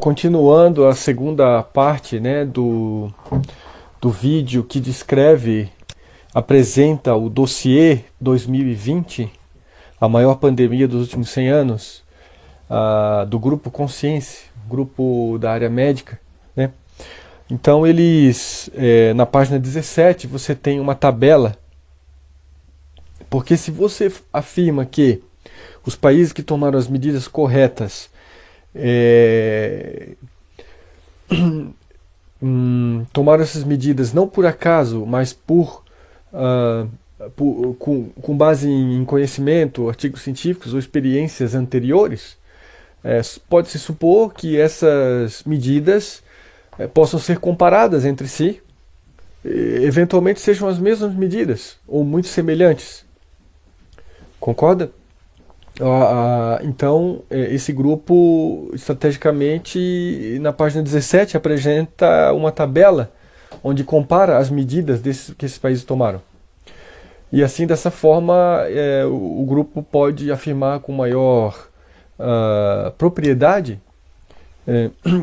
Continuando a segunda parte, né, do vídeo que apresenta o dossiê 2020, a maior pandemia dos últimos 100 anos, do grupo Consciência, grupo da área médica, né? Então na página 17, você tem uma tabela, porque se você afirma que os países que tomaram as medidas corretas é, tomaram essas medidas não por acaso, mas ah, com base em conhecimento, artigos científicos ou experiências anteriores, pode-se supor que essas medidas possam ser comparadas entre si, eventualmente sejam as mesmas medidas ou muito semelhantes. Concorda? Então, esse grupo, estrategicamente, na página 17, apresenta uma tabela onde compara as medidas que esses países tomaram. E assim, dessa forma, o grupo pode afirmar com maior propriedade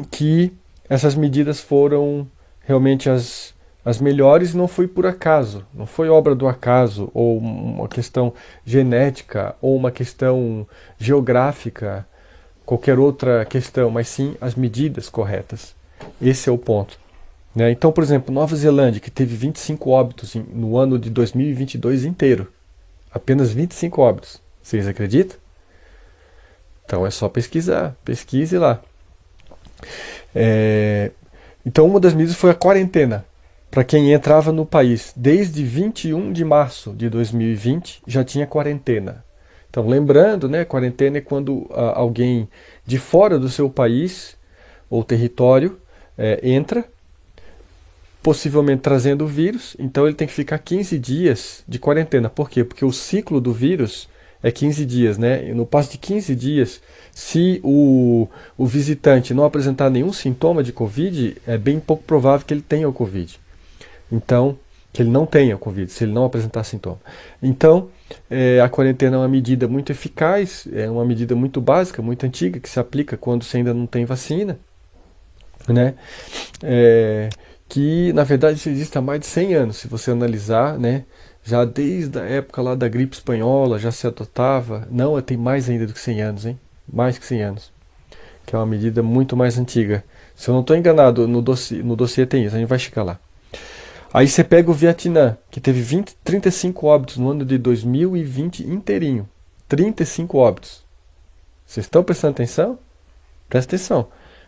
que essas medidas foram realmente as melhores. Não foi por acaso, não foi obra do acaso, ou uma questão genética, ou uma questão geográfica, qualquer outra questão, mas sim as medidas corretas. Esse é o ponto. Né? Então, por exemplo, Nova Zelândia, que teve 25 óbitos no ano de 2022 inteiro. Apenas 25 óbitos. Vocês acreditam? Então é só pesquisar. Pesquise lá. Então, uma das medidas foi a quarentena. Para quem entrava no país desde 21 de março de 2020, já tinha quarentena. Então, lembrando, né, quarentena é quando alguém de fora do seu país ou território entra, possivelmente trazendo o vírus, então ele tem que ficar 15 dias de quarentena. Por quê? Porque o ciclo do vírus é 15 dias, né? E no passo de 15 dias, se o visitante não apresentar nenhum sintoma de Covid, é bem pouco provável que ele tenha o Covid. Então, que ele não tenha o Covid, se ele não apresentar sintoma. Então, a quarentena é uma medida muito eficaz, é uma medida muito básica, muito antiga, que se aplica quando você ainda não tem vacina, né? Que na verdade isso existe há mais de 100 anos, se você analisar, né? Já desde a época lá da gripe espanhola já se adotava. Não, tem mais ainda do que 100 anos, hein? Mais que 100 anos. Que é uma medida muito mais antiga. Se eu não estou enganado, no dossiê tem isso, a gente vai chegar lá. Aí você pega o Vietnã, que teve 35 óbitos no ano de 2020 inteirinho. 35 óbitos. Vocês estão prestando atenção? Presta atenção.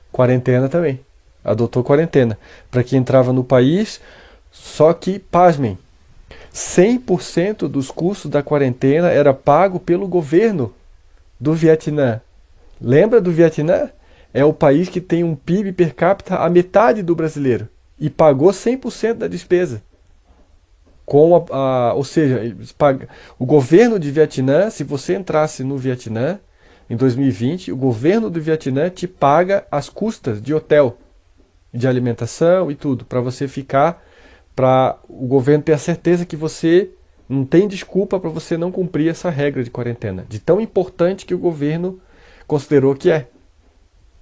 Quarentena também. Adotou quarentena para quem entrava no país, só que, pasmem, 100% dos custos da quarentena era pago pelo governo do Vietnã. Lembra do Vietnã? É o país que tem um PIB per capita a metade do brasileiro e pagou 100% da despesa. Ou seja, o governo de Vietnã, se você entrasse no Vietnã em 2020, o governo do Vietnã te paga as custas de hotel, de alimentação e tudo, para você ficar, para o governo ter a certeza que você não tem desculpa para você não cumprir essa regra de quarentena, de tão importante que o governo considerou que é.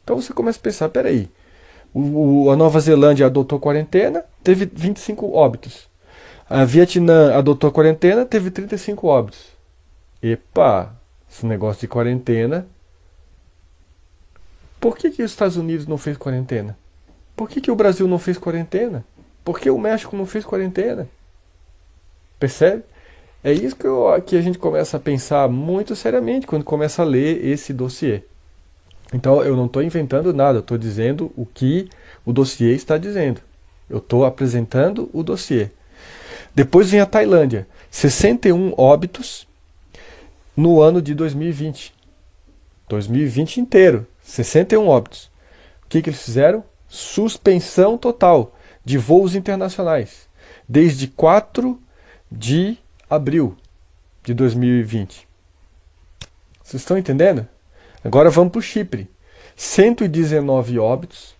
Então você começa a pensar, peraí, a Nova Zelândia adotou quarentena, teve 25 óbitos. A Vietnã adotou quarentena, teve 35 óbitos. Epa, esse negócio de quarentena. Por que os Estados Unidos não fez quarentena? Por que o Brasil não fez quarentena? Por que o México não fez quarentena? Percebe? É isso que a gente começa a pensar muito seriamente quando começa a ler esse dossiê. Então eu não estou inventando nada, eu estou dizendo o que o dossiê está dizendo. Eu estou apresentando o dossiê. Depois vem a Tailândia. 61 óbitos no ano de 2020. 2020 inteiro. 61 óbitos. O que eles fizeram? Suspensão total de voos internacionais. Desde 4 de abril de 2020. Vocês estão entendendo? Agora vamos para o Chipre. 119 óbitos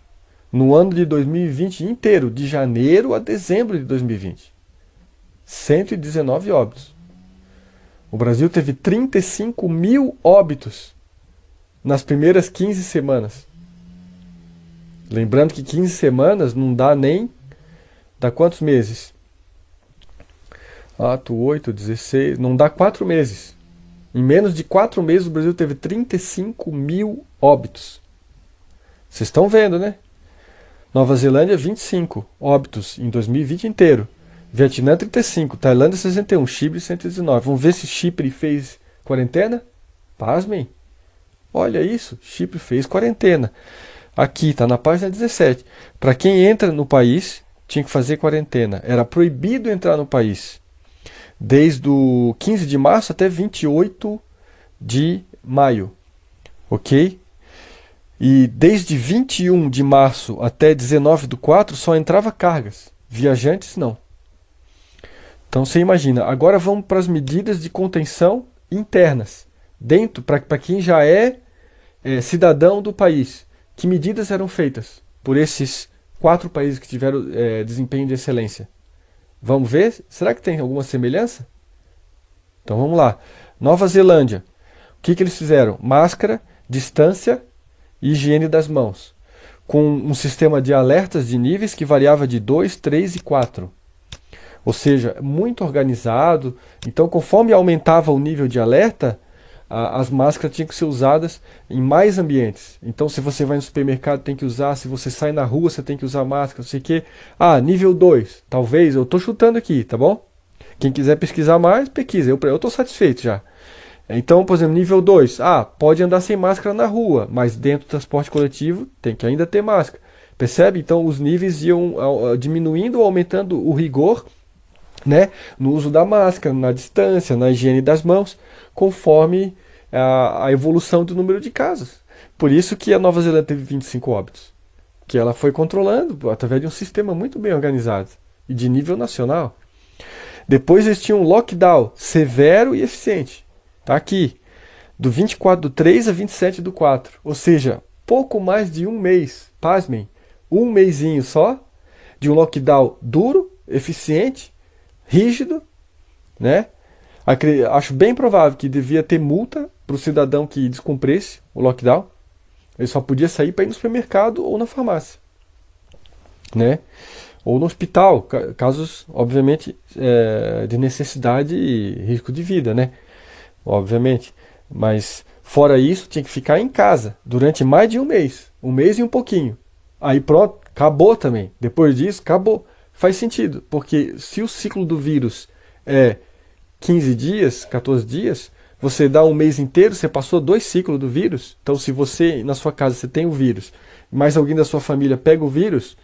no ano de 2020 inteiro, de janeiro a dezembro de 2020. 119 óbitos. O Brasil teve 35 mil óbitos nas primeiras 15 semanas. Lembrando que 15 semanas não dá nem... Dá quantos meses? 4, 8, 16... Não dá 4 meses. Em menos de 4 meses o Brasil teve 35 mil óbitos. Vocês estão vendo, né? Nova Zelândia, 25 óbitos em 2020 inteiro. Vietnã, 35. Tailândia, 61. Chipre, 119. Vamos ver se Chipre fez quarentena? Pasmem. Olha isso. Chipre fez quarentena. Aqui, está na página 17. Para quem entra no país, tinha que fazer quarentena. Era proibido entrar no país. Desde o 15 de março até 28 de maio. Ok? E desde 21 de março até 19/4 só entrava cargas. Viajantes não. Então você imagina. Agora vamos para as medidas de contenção internas. Dentro, para quem já é cidadão do país. Que medidas eram feitas por esses 4 países que tiveram desempenho de excelência? Vamos ver? Será que tem alguma semelhança? Então vamos lá. Nova Zelândia. O que eles fizeram? Máscara, distância e higiene das mãos. Com um sistema de alertas de níveis que variava de 2, 3 e 4. Ou seja, muito organizado. Então, conforme aumentava o nível de alerta, as máscaras tinham que ser usadas em mais ambientes. Então, se você vai no supermercado, tem que usar. Se você sai na rua, você tem que usar máscara. Não sei o quê. Nível 2. Talvez, eu estou chutando aqui, tá bom? Quem quiser pesquisar mais, pesquisa. Eu estou satisfeito já. Então, por exemplo, nível 2. Pode andar sem máscara na rua, mas dentro do transporte coletivo tem que ainda ter máscara. Percebe? Então, os níveis iam diminuindo ou aumentando o rigor, né, no uso da máscara, na distância, na higiene das mãos, conforme a evolução do número de casos. Por isso que a Nova Zelândia teve 25 óbitos, que ela foi controlando através de um sistema muito bem organizado e de nível nacional. Depois eles tinham um lockdown severo e eficiente. Está aqui, do 24/3 a 27/4, ou seja, pouco mais de um mês, pasmem, um mesinho só, de um lockdown duro, eficiente, rígido, né? Acho bem provável que devia ter multa para o cidadão que descumprisse o lockdown. Ele só podia sair para ir no supermercado ou na farmácia, né? Ou no hospital, casos, obviamente, de necessidade e risco de vida, né? Obviamente. Mas, fora isso, tinha que ficar em casa durante mais de um mês. Um mês e um pouquinho. Aí pronto, acabou também. Depois disso, acabou. Faz sentido, porque se o ciclo do vírus é 15 dias, 14 dias, você dá um mês inteiro, você passou 2 ciclos do vírus. Então, se você, na sua casa, você tem o vírus, mas alguém da sua família pega o vírus,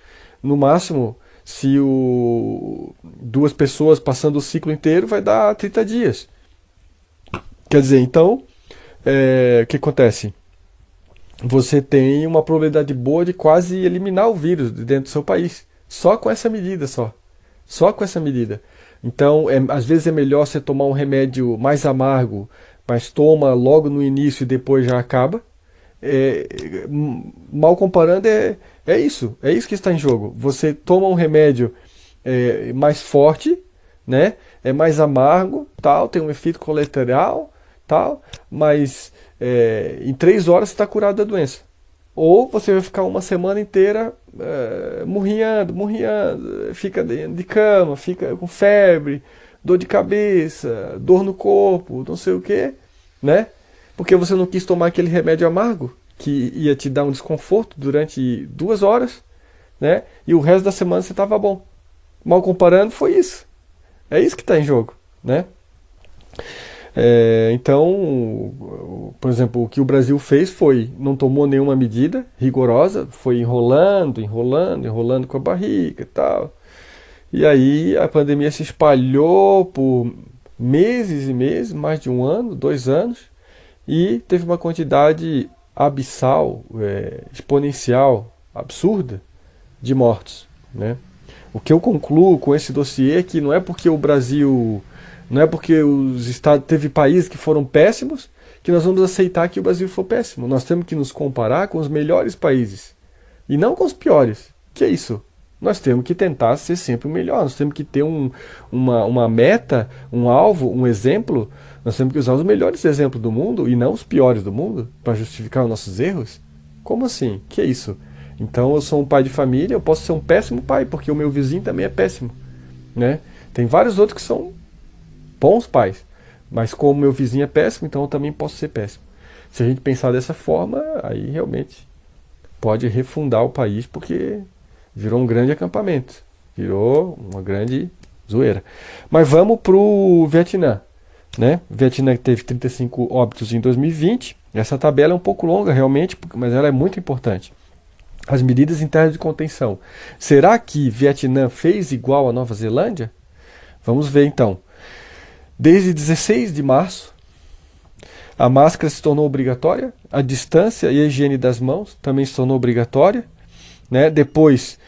no máximo, se 2 pessoas passando o ciclo inteiro, vai dar 30 dias. Quer dizer, então, o que acontece? Você tem uma probabilidade boa de quase eliminar o vírus de dentro do seu país. Só com essa medida, só. Só com essa medida. Então, às vezes é melhor você tomar um remédio mais amargo, mas toma logo no início e depois já acaba. Mal comparando, é isso. É isso que está em jogo. Você toma um remédio mais forte, né? É mais amargo, tal, tem um efeito colateral, tal, mas em 3 horas você está curado da doença. Ou você vai ficar uma semana inteira murriando, fica de cama, fica com febre, dor de cabeça, dor no corpo, não sei o que, né? Porque você não quis tomar aquele remédio amargo que ia te dar um desconforto durante 2 horas, né? E o resto da semana você estava bom. Mal comparando, foi isso. É isso que está em jogo, né? Então, por exemplo, o que o Brasil fez foi, não tomou nenhuma medida rigorosa, foi enrolando com a barriga e tal. E aí a pandemia se espalhou por meses e meses, mais de 1 ano, 2 anos, e teve uma quantidade abissal, exponencial, absurda de mortos, né? O que eu concluo com esse dossiê é que não é porque o Brasil, não é porque os estados, teve países que foram péssimos, que nós vamos aceitar que o Brasil foi péssimo. Nós temos que nos comparar com os melhores países e não com os piores. Que é isso? Nós temos que tentar ser sempre o melhor. Nós temos que ter uma meta, um alvo, um exemplo. Nós temos que usar os melhores exemplos do mundo e não os piores do mundo para justificar os nossos erros. Como assim? Que é isso? Então eu sou um pai de família, eu posso ser um péssimo pai, porque o meu vizinho também é péssimo, né? Tem vários outros que são bons pais, mas como meu vizinho é péssimo, então eu também posso ser péssimo. Se a gente pensar dessa forma, aí realmente pode refundar o país, porque virou um grande acampamento, virou uma grande zoeira. Mas vamos para o Vietnã, né? O Vietnã teve 35 óbitos em 2020. Essa tabela é um pouco longa realmente, mas ela é muito importante. As medidas internas de contenção. Será que Vietnã fez igual à Nova Zelândia? Vamos ver então. Desde 16 de março, a máscara se tornou obrigatória, a distância e a higiene das mãos também se tornou obrigatória, né? Depois,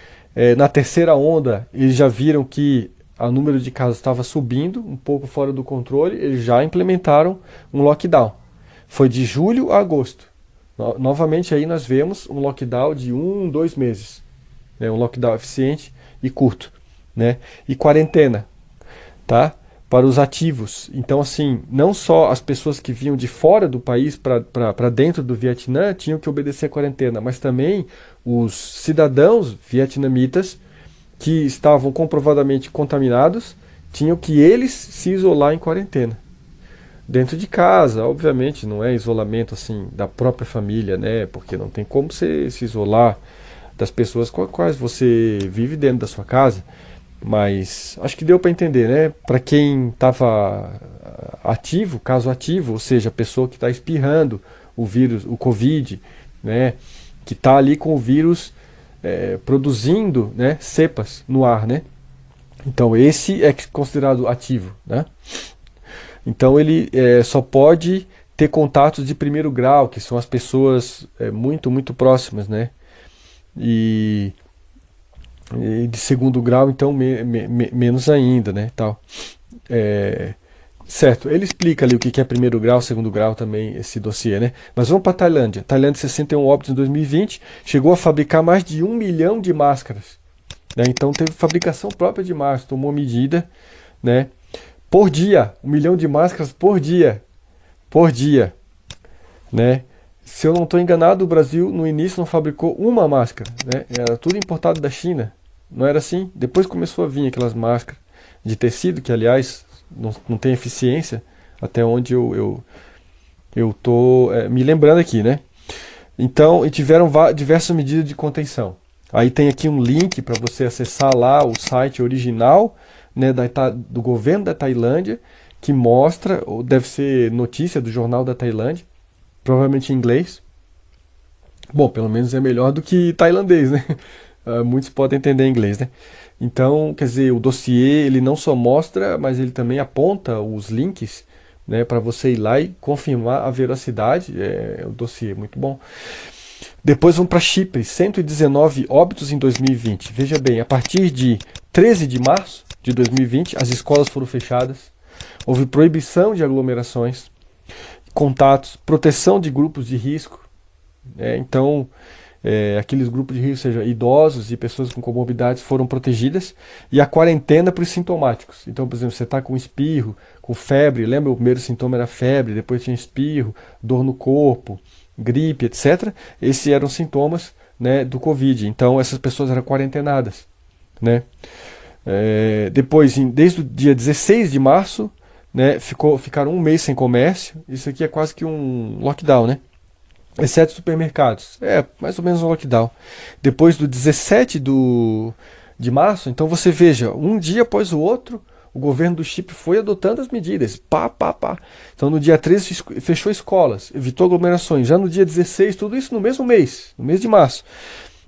na terceira onda, eles já viram que o número de casos estava subindo, um pouco fora do controle, eles já implementaram um lockdown. Foi de julho a agosto. Novamente aí nós vemos um lockdown de 2 meses. Né? Um lockdown eficiente e curto. Né? E quarentena, tá? Para os ativos. Então, assim, não só as pessoas que vinham de fora do país para dentro do Vietnã tinham que obedecer a quarentena, mas também os cidadãos vietnamitas que estavam comprovadamente contaminados tinham que eles se isolar em quarentena. Dentro de casa, obviamente, não é isolamento assim da própria família, né? Porque não tem como você se isolar das pessoas com as quais você vive dentro da sua casa. Mas acho que deu para entender, né? Para quem estava ativo, caso ativo, ou seja, a pessoa que está espirrando o vírus, o Covid, né? Que está ali com o vírus produzindo, né? Cepas no ar, né? Então esse é considerado ativo, né? Então ele só pode ter contatos de primeiro grau, que são as pessoas muito, muito próximas, né? E, e de segundo grau, então, menos ainda, né? Tal. Certo, ele explica ali o que é primeiro grau, segundo grau também, esse dossiê, né? Mas vamos para a Tailândia. Tailândia, 61 óbitos em 2020, chegou a fabricar mais de 1 milhão de máscaras. Né? Então teve fabricação própria de máscaras, tomou medida, né? Por dia, 1 milhão de máscaras por dia, né? Se eu não estou enganado, o Brasil no início não fabricou uma máscara, né? Era tudo importado da China, não era assim? Depois começou a vir aquelas máscaras de tecido, que aliás não tem eficiência, até onde eu tô me lembrando aqui, né? Então, e tiveram diversas medidas de contenção. Aí tem aqui um link para você acessar lá o site original, né, do governo da Tailândia, que mostra, ou deve ser notícia do jornal da Tailândia, provavelmente em inglês. Bom, pelo menos é melhor do que tailandês, né? Muitos podem entender inglês, né? Então, quer dizer, o dossiê ele não só mostra, mas ele também aponta os links, né, para você ir lá e confirmar a veracidade. O dossiê é muito bom. Depois vamos para Chipre, 119 óbitos em 2020. Veja bem, a partir de 13 de março de 2020, as escolas foram fechadas, houve proibição de aglomerações, contatos, proteção de grupos de risco. Então, aqueles grupos de risco, seja idosos e pessoas com comorbidades, foram protegidas, e a quarentena para os sintomáticos. Então, por exemplo, você está com espirro, com febre, lembra o primeiro sintoma era febre, depois tinha espirro, dor no corpo, gripe, etc. Esses eram sintomas, né, do Covid. Então essas pessoas eram quarentenadas, né? Depois, desde o dia 16 de março, né, ficaram 1 mês sem comércio. Isso aqui é quase que um lockdown, né? Exceto supermercados. Mais ou menos um lockdown. Depois do 17 de março, então você veja, um dia após o outro, o governo do Chipre foi adotando as medidas. Pá, pá, pá. Então no dia 13 fechou escolas, evitou aglomerações. Já no dia 16, tudo isso no mesmo mês, no mês de março.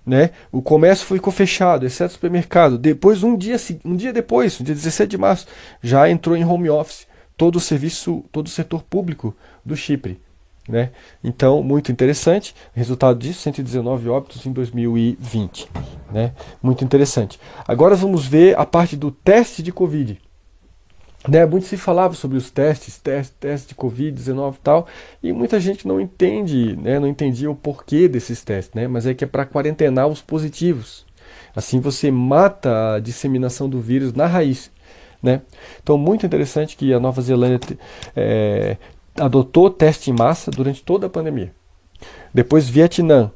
Né? O comércio ficou fechado, exceto o supermercado. Depois, um dia depois, no dia 17 de março, já entrou em home office todo o serviço, todo o setor público do Chipre. Né? Então, muito interessante. Resultado disso, 119 óbitos em 2020. Né? Muito interessante. Agora vamos ver a parte do teste de Covid. Né? Muito se falava sobre os testes de Covid-19 e tal, e muita gente não entende, né? Não entendia o porquê desses testes, né? Mas é que é para quarentenar os positivos. Assim você mata a disseminação do vírus na raiz. Né? Então, muito interessante que a Nova Zelândia adotou teste em massa durante toda a pandemia. Depois, Vietnã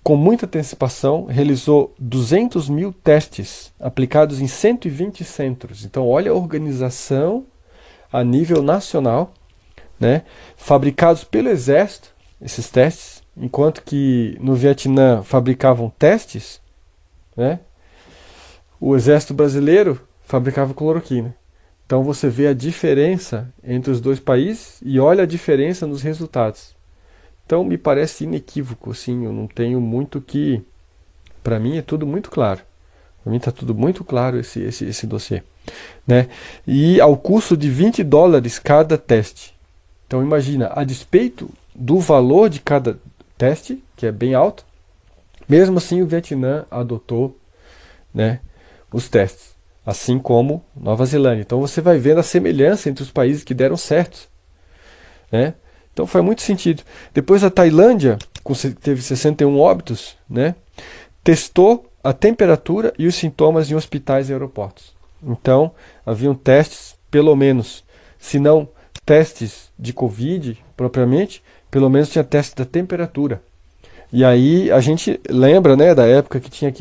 com muita antecipação, realizou 200 mil testes aplicados em 120 centros. Então, olha a organização a nível nacional, né? Fabricados pelo Exército, esses testes, enquanto que no Vietnã fabricavam testes, né? O Exército Brasileiro fabricava cloroquina. Então você vê a diferença entre os dois países e olha a diferença nos resultados. Então me parece inequívoco, assim, eu não tenho muito que... Para mim é tudo muito claro. Para mim está tudo muito claro esse dossiê, né? E ao custo de $20 cada teste. Então imagina, a despeito do valor de cada teste, que é bem alto, mesmo assim o Vietnã adotou, né, os testes, assim como Nova Zelândia. Então você vai vendo a semelhança entre os países que deram certo, né? Então faz muito sentido. Depois a Tailândia, teve 61 óbitos, né, testou a temperatura e os sintomas em hospitais e aeroportos. Então haviam testes, pelo menos, se não testes de Covid propriamente, pelo menos tinha teste da temperatura. E aí a gente lembra, né, da época que tinha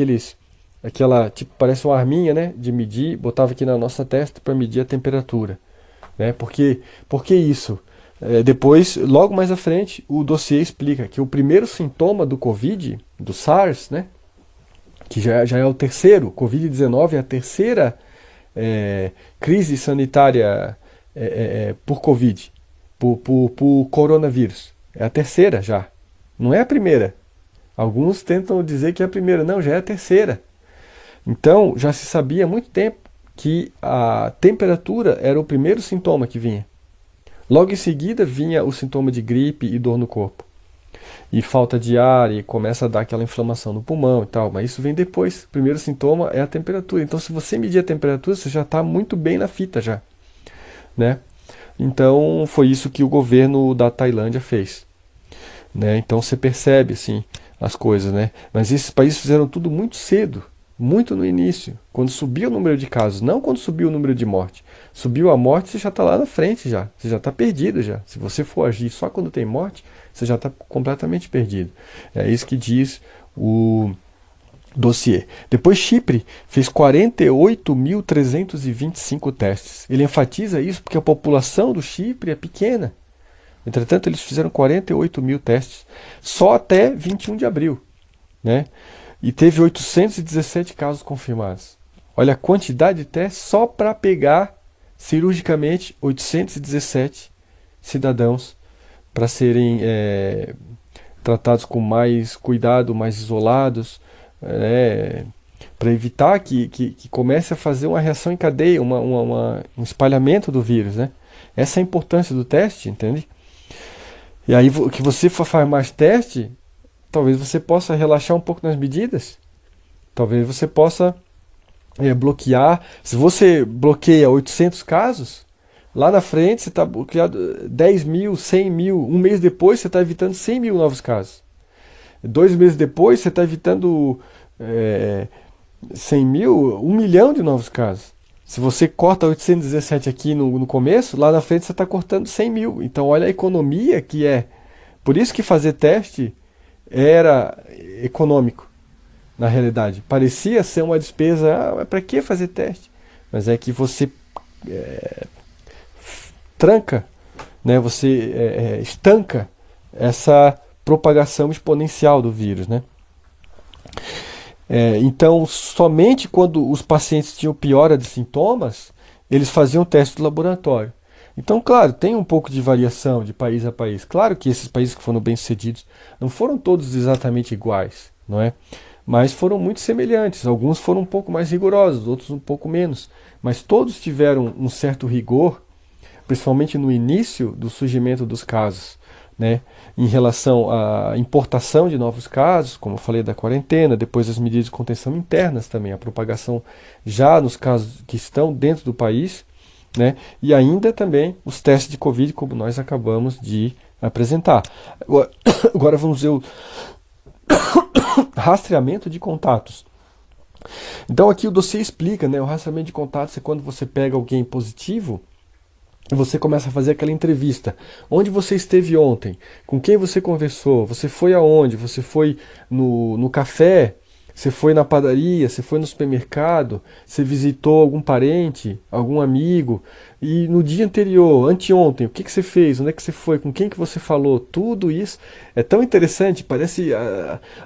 aquela, tipo, parece uma arminha, né, de medir, botava aqui na nossa testa para medir a temperatura, né? Porque isso? Depois, logo mais à frente, o dossiê explica que o primeiro sintoma do Covid, do SARS, né, que já é o terceiro, Covid-19 é a terceira crise sanitária por Covid, por coronavírus. É a terceira já. Não é a primeira. Alguns tentam dizer que é a primeira. Não, já é a terceira. Então, já se sabia há muito tempo que a temperatura era o primeiro sintoma que vinha. Logo em seguida vinha o sintoma de gripe e dor no corpo. E falta de ar, e começa a dar aquela inflamação no pulmão e tal. Mas isso vem depois. O primeiro sintoma é a temperatura. Então, se você medir a temperatura, você já está muito bem na fita já, né? Então, foi isso que o governo da Tailândia fez, né? Então, você percebe, assim, as coisas, né? Mas esses países fizeram tudo muito cedo, muito no início, quando subiu o número de casos, não quando subiu o número de morte. Subiu a morte, você já está lá na frente já, você já está perdido já. Se você for agir só quando tem morte, você já está completamente perdido. É isso que diz o dossiê. Depois Chipre fez 48.325 testes. Ele enfatiza isso porque a população do Chipre é pequena. Entretanto, eles fizeram 48 mil testes só até 21 de abril, né? E teve 817 casos confirmados. Olha a quantidade de testes só para pegar cirurgicamente 817 cidadãos para serem tratados com mais cuidado, mais isolados, para evitar que comece a fazer uma reação em cadeia, um espalhamento do vírus, né? Essa é a importância do teste, entende? E aí que você for fazer mais teste, talvez você possa relaxar um pouco nas medidas. Talvez você possa bloquear. Se você bloqueia 800 casos, lá na frente você está bloqueado 10 mil, 100 mil. Um mês depois você está evitando 100 mil novos casos. 2 meses depois você está evitando 100 mil, 1 milhão de novos casos. Se você corta 817 aqui no começo, lá na frente você está cortando 100 mil. Então olha a economia que é. Por isso que fazer teste era econômico, na realidade. Parecia ser uma despesa, mas para que fazer teste? Mas é que você tranca, né? Você estanca essa propagação exponencial do vírus, né? Então, somente quando os pacientes tinham piora de sintomas, eles faziam teste de laboratório. Então, claro, tem um pouco de variação de país a país. Claro que esses países que foram bem-sucedidos não foram todos exatamente iguais, não é? Mas foram muito semelhantes. Alguns foram um pouco mais rigorosos, outros um pouco menos. Mas todos tiveram um certo rigor, principalmente no início do surgimento dos casos, né? Em relação à importação de novos casos, como eu falei da quarentena, depois as medidas de contenção internas também, a propagação já nos casos que estão dentro do país, né? E ainda também os testes de Covid, como nós acabamos de apresentar. Agora vamos ver o rastreamento de contatos. Então aqui o dossiê explica, né? O rastreamento de contatos é quando você pega alguém positivo e você começa a fazer aquela entrevista. Onde você esteve ontem? Com quem você conversou? Você foi aonde? Você foi no café? Você foi na padaria? Você foi no supermercado? Você visitou algum parente? Algum amigo? E no dia anterior, anteontem, o que que você fez? Onde é que você foi? Com quem que você falou? Tudo isso é tão interessante. Parece,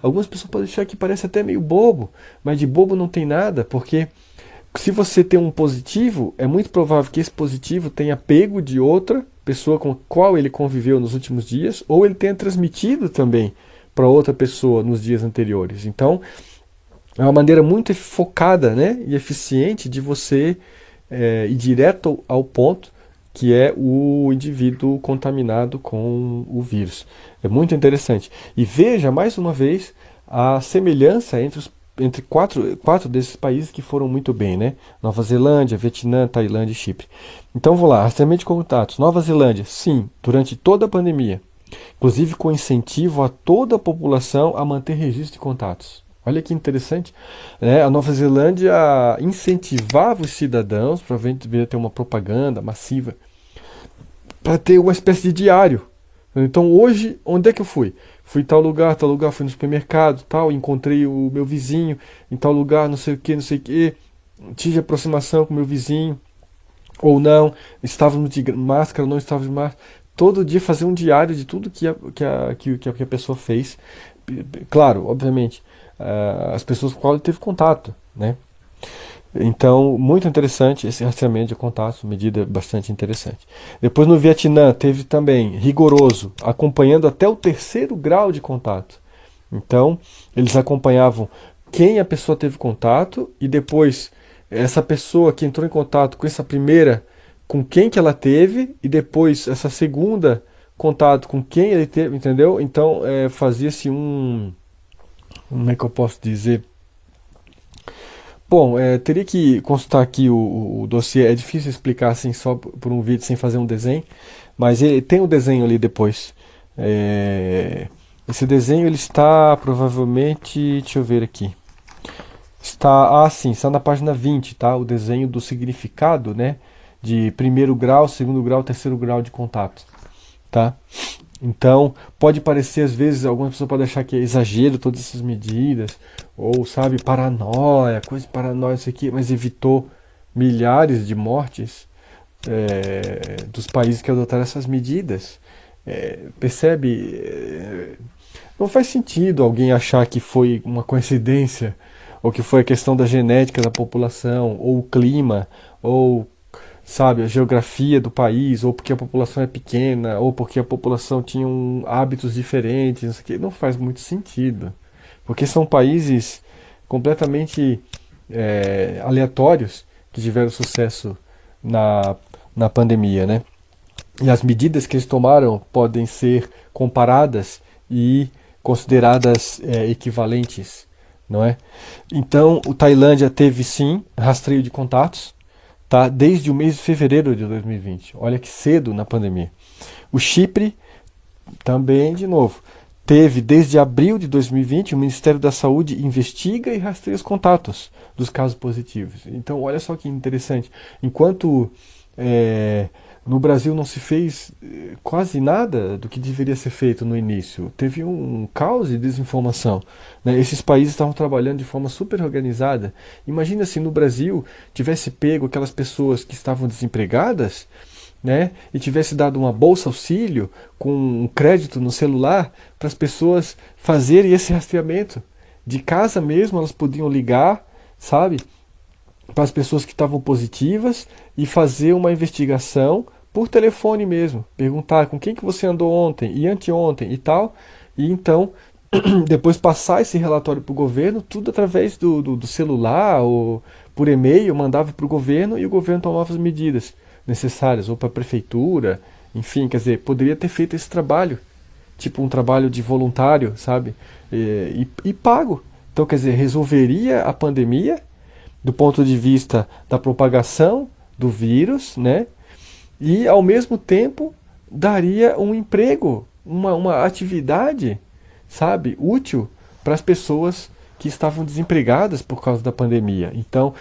algumas pessoas podem achar que parece até meio bobo, mas de bobo não tem nada, porque se você tem um positivo, é muito provável que esse positivo tenha pego de outra pessoa com a qual ele conviveu nos últimos dias, ou ele tenha transmitido também para outra pessoa nos dias anteriores. Então, é uma maneira muito focada, né, e eficiente de você ir direto ao ponto, que é o indivíduo contaminado com o vírus. É muito interessante. E veja mais uma vez a semelhança entre quatro desses países que foram muito bem, né? Nova Zelândia, Vietnã, Tailândia e Chipre. Então vou lá, rastreamento de contatos. Nova Zelândia, sim, durante toda a pandemia, inclusive com incentivo a toda a população a manter registro de contatos. Olha que interessante, né? A Nova Zelândia incentivava os cidadãos, provavelmente deveria ter uma propaganda massiva, para ter uma espécie de diário. Então hoje, onde é que eu fui? Fui em tal lugar, fui no supermercado, tal, encontrei o meu vizinho em tal lugar, não sei o que, não sei o que, tive aproximação com o meu vizinho, ou não, estávamos de máscara, não estávamos de máscara. Todo dia fazer um diário de tudo que a pessoa fez. Claro, obviamente, as pessoas com as quais ele teve contato, né? Então, muito interessante esse rastreamento de contatos, medida bastante interessante. Depois no Vietnã teve também rigoroso, acompanhando até o terceiro grau de contato. Então, eles acompanhavam quem a pessoa teve contato e depois essa pessoa que entrou em contato com essa primeira, com quem que ela teve e depois essa segunda contato com quem ele teve, entendeu? Então, fazia-se como é que eu posso dizer? Bom, teria que consultar aqui o dossiê. É difícil explicar assim só por um vídeo sem fazer um desenho, mas ele tem um desenho ali depois. Esse desenho ele está provavelmente, deixa eu ver aqui. Sim, está na página 20, tá? O desenho do significado, né? De primeiro grau, segundo grau, terceiro grau de contato, tá? Então, pode parecer às vezes, algumas pessoas podem achar que é exagero todas essas medidas, ou sabe, paranoia, coisa de paranoia, isso aqui, mas evitou milhares de mortes dos países que adotaram essas medidas. Percebe? Não faz sentido alguém achar que foi uma coincidência, ou que foi a questão da genética da população, ou o clima, ou sabe, a geografia do país, ou porque a população é pequena, ou porque a população tinha hábitos diferentes, não sei o quê. Não faz muito sentido. Porque são países completamente aleatórios que tiveram sucesso na, na pandemia, né? E as medidas que eles tomaram podem ser comparadas e consideradas equivalentes, não é? Então, o Tailândia teve sim rastreio de contatos, tá? Desde o mês de fevereiro de 2020. Olha que cedo na pandemia. O Chipre também, de novo, teve desde abril de 2020, o Ministério da Saúde investiga e rastreia os contatos dos casos positivos. Então, olha só que interessante. Enquanto no Brasil não se fez quase nada do que deveria ser feito no início, teve um caos de desinformação, né? Esses países estavam trabalhando de forma super organizada. Imagina se no Brasil tivesse pego aquelas pessoas que estavam desempregadas, né, e tivesse dado uma bolsa auxílio com um crédito no celular para as pessoas fazerem esse rastreamento. De casa mesmo elas podiam ligar, sabe, para as pessoas que estavam positivas e fazer uma investigação por telefone mesmo, perguntar com quem que você andou ontem e anteontem e tal, e então depois passar esse relatório para o governo, tudo através do celular ou por e-mail, mandava para o governo e o governo tomava as medidas necessárias, ou para a prefeitura, enfim, quer dizer, poderia ter feito esse trabalho, tipo um trabalho de voluntário, sabe? E pago. Então, quer dizer, resolveria a pandemia do ponto de vista da propagação do vírus, né? E ao mesmo tempo daria um emprego, uma atividade, sabe, útil para as pessoas que estavam desempregadas por causa da pandemia. Então,